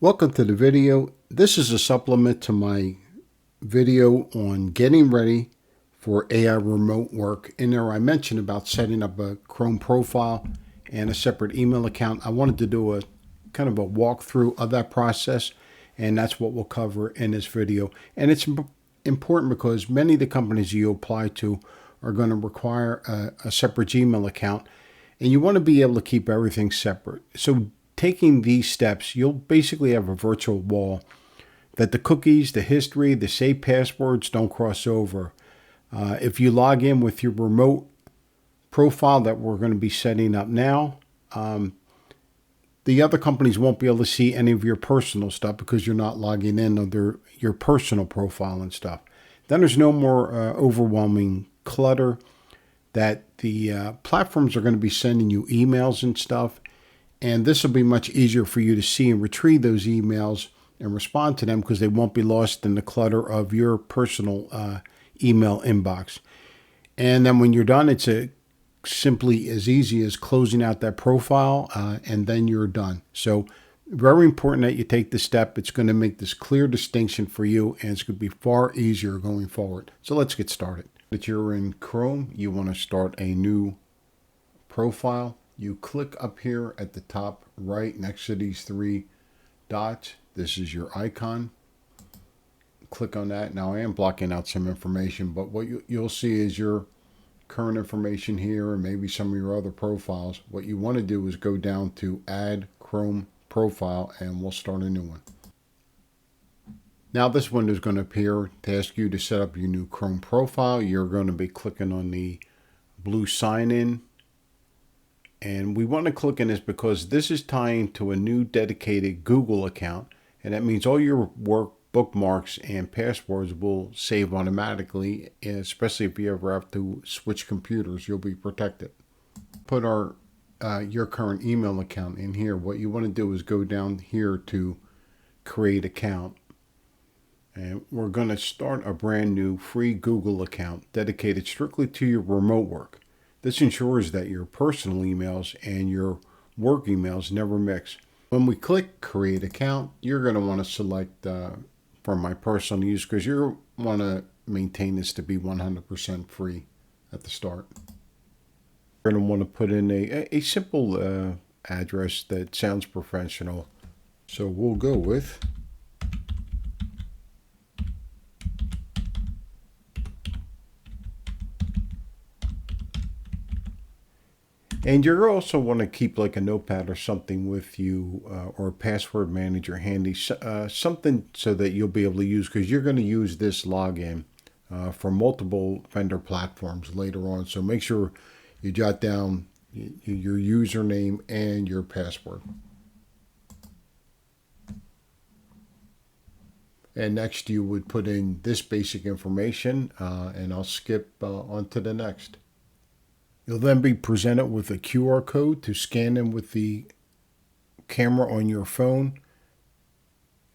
Welcome to the video. This is a supplement to my video on getting ready for AI remote work. In there I mentioned about setting up a Chrome profile and a separate email account. I wanted to do a kind of a walkthrough of that process, and that's what we'll cover in this video. And it's important because many of the companies you apply to are going to require a separate Gmail account, and you want to be able to keep everything separate. So taking these steps, you'll basically have a virtual wall that the cookies, the history, the saved passwords don't cross over. If you log in with your remote profile that we're going to be setting up now, the other companies won't be able to see any of your personal stuff because you're not logging in under your personal profile and stuff. Then there's no more overwhelming clutter that the platforms are going to be sending you emails and stuff. And this will be much easier for you to see and retrieve those emails and respond to them because they won't be lost in the clutter of your personal email inbox. And then when you're done, it's simply as easy as closing out that profile and then you're done. So very important that you take this step. It's going to make this clear distinction for you, and it's going to be far easier going forward. So let's get started. If you're in Chrome, you want to start a new profile. You click up here at the top right next to these three dots. This is your icon. Click on that. Now I am blocking out some information, but what you'll see is your current information here and maybe some of your other profiles. What you want to do is go down to Add Chrome Profile, and we'll start a new one. Now this window is going to appear to ask you to set up your new Chrome profile. You're going to be clicking on the blue sign in. And we want to click on this because this is tying to a new dedicated Google account. And that means all your work bookmarks and passwords will save automatically, especially if you ever have to switch computers, you'll be protected. Put your current email account in here. What you want to do is go down here to create account. And we're going to start a brand new free Google account dedicated strictly to your remote work. This ensures that your personal emails and your work emails never mix. When we click Create Account, you're going to want to select for my personal use because you want to maintain this to be 100% free at the start. You're going to want to put in a simple address that sounds professional. So we'll go with And you also want to keep like a notepad or something with you or a password manager handy, something so that you'll be able to use because you're going to use this login for multiple vendor platforms later on. So make sure you jot down your username and your password. And next you would put in this basic information and I'll skip on to the next. You'll then be presented with a QR code to scan in with the camera on your phone.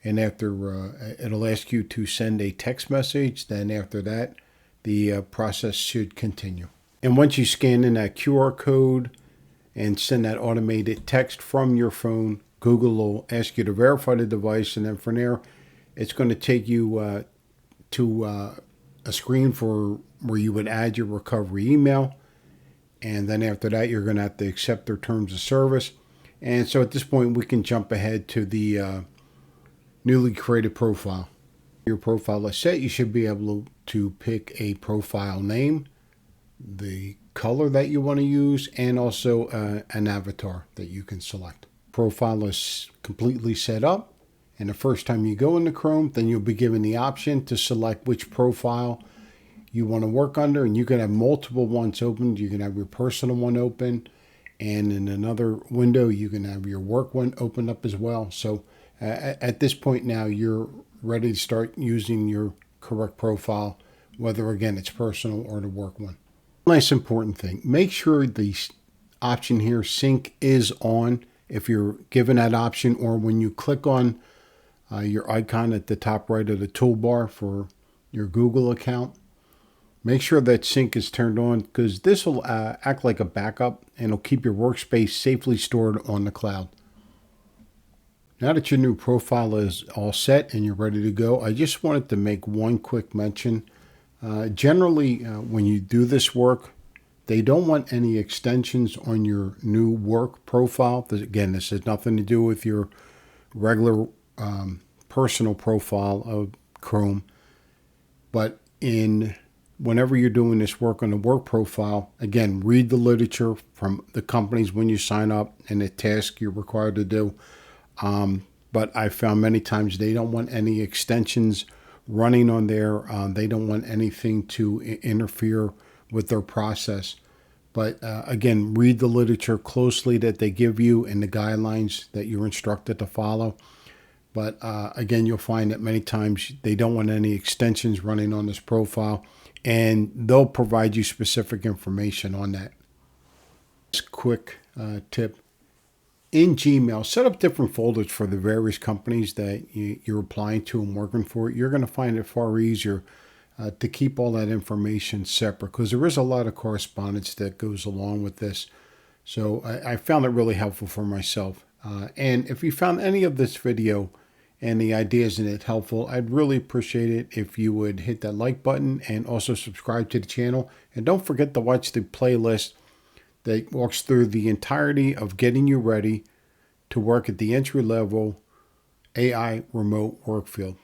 And after it'll ask you to send a text message. Then after that, the process should continue. And once you scan in that QR code and send that automated text from your phone, Google will ask you to verify the device. And then from there, it's going to take you to a screen for where you would add your recovery email. And then after that, you're going to have to accept their terms of service. And so at this point, we can jump ahead to the newly created profile. Your profile is set. You should be able to pick a profile name, the color that you want to use, and also an avatar that you can select. Profile is completely set up. And the first time you go into Chrome, then you'll be given the option to select which profile you want to work under, and you can have multiple ones open. You can have your personal one open, and in another window you can have your work one open up as well. So at this point now you're ready to start using your correct profile, whether again it's personal or the work one. Nice important thing, make sure the option here sync is on if you're given that option, or when you click on your icon at the top right of the toolbar for your Google account. Make sure that sync is turned on because this will act like a backup and it'll keep your workspace safely stored on the cloud. Now that your new profile is all set and you're ready to go, I just wanted to make one quick mention. Generally, when you do this work, they don't want any extensions on your new work profile. Again, this has nothing to do with your regular personal profile of Chrome. But whenever you're doing this work on the work profile, again, read the literature from the companies when you sign up and the task you're required to do. But I found many times they don't want any extensions running on there. They don't want anything to interfere with their process. But again, read the literature closely that they give you and the guidelines that you're instructed to follow. But again, you'll find that many times they don't want any extensions running on this profile, and they'll provide you specific information on that. Just quick tip. In Gmail, set up different folders for the various companies that you're applying to and working for. You're going to find it far easier to keep all that information separate because there is a lot of correspondence that goes along with this. So I found it really helpful for myself. And if you found any of this video and the ideas in it helpful, I'd really appreciate it if you would hit that like button and also subscribe to the channel. And don't forget to watch the playlist that walks through the entirety of getting you ready to work at the entry-level AI remote work field.